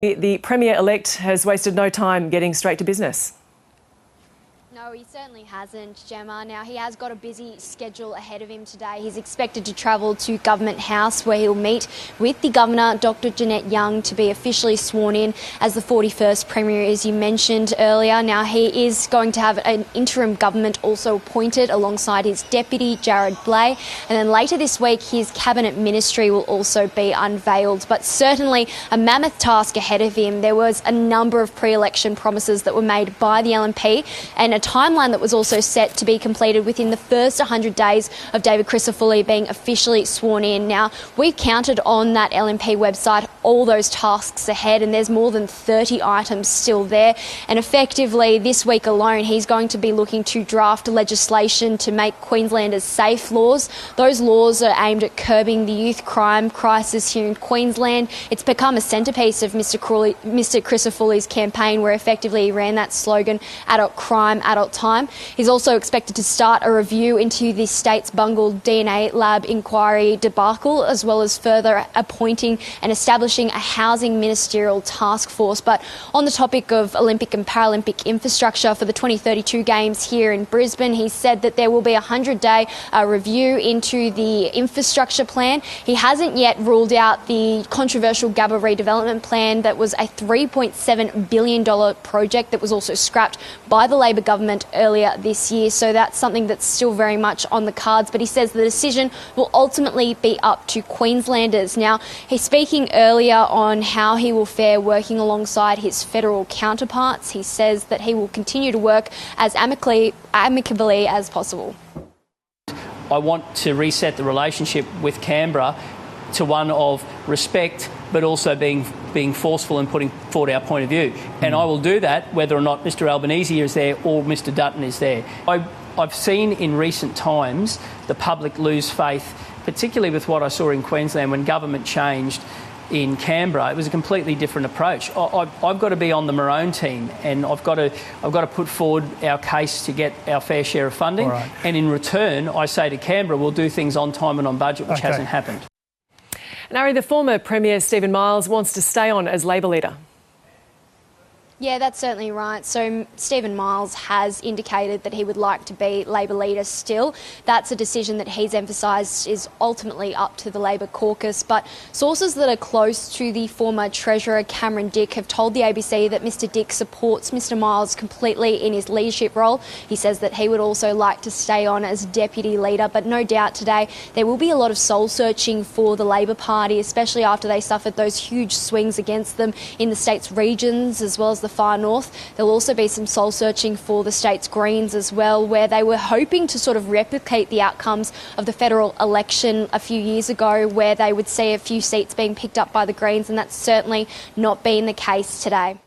The Premier-elect has wasted no time getting straight to business. No, he certainly hasn't, Gemma. Now, he has got a busy schedule ahead of him today. He's expected to travel to Government House, where he'll meet with the Governor, Dr Jeanette Young, to be officially sworn in as the 41st Premier, as you mentioned earlier. Now, he is going to have an interim government also appointed alongside his deputy, Jared Blay. And then later this week, his cabinet ministry will also be unveiled. But certainly a mammoth task ahead of him. There was a number of pre-election promises that were made by the LNP and a timeline that was also set to be completed within the first 100 days of David Crisafulli being officially sworn in. Now, we've counted on that LNP website all those tasks ahead, and there's more than 30 items still there. And effectively, this week alone, he's going to be looking to draft legislation to make Queenslanders safe laws. Those laws are aimed at curbing the youth crime crisis here in Queensland. It's become a centrepiece of Mr Crisafulli's campaign, where effectively he ran that slogan, adult crime, adult time. He's also expected to start a review into the state's bungled DNA lab inquiry debacle, as well as further appointing and establishing a housing ministerial task force. But on the topic of Olympic and Paralympic infrastructure for the 2032 Games here in Brisbane, he said that there will be a 100-day review into the infrastructure plan. He hasn't yet ruled out the controversial Gabba redevelopment plan that was a $3.7 billion project that was also scrapped by the Labor government earlier this year. So that's something that's still very much on the cards. But he says the decision will ultimately be up to Queenslanders. Now, he's speaking earlier on how he will fare working alongside his federal counterparts. He says that he will continue to work as amicably as possible. I want to reset the relationship with Canberra to one of respect, but also being forceful and putting forward our point of view. And I will do that whether or not Mr Albanese is there or Mr Dutton is there. I've seen in recent times the public lose faith, particularly with what I saw in Queensland when government changed in Canberra. It was a completely different approach. I've got to be on the Maroon team, and I've got to put forward our case to get our fair share of funding. Right. And in return, I say to Canberra, we'll do things on time and on budget, which hasn't happened. And Ari, the former Premier Stephen Miles wants to stay on as Labor leader. Yeah, that's certainly right. So Stephen Miles has indicated that he would like to be Labor leader still. That's a decision that he's emphasised is ultimately up to the Labor caucus. But sources that are close to the former Treasurer Cameron Dick have told the ABC that Mr Dick supports Mr Miles completely in his leadership role. He says that he would also like to stay on as Deputy Leader. But no doubt today there will be a lot of soul searching for the Labor Party, especially after they suffered those huge swings against them in the state's regions as well as the far north. There'll also be some soul searching for the state's Greens as well, where they were hoping to sort of replicate the outcomes of the federal election a few years ago, where they would see a few seats being picked up by the Greens, and that's certainly not been the case today.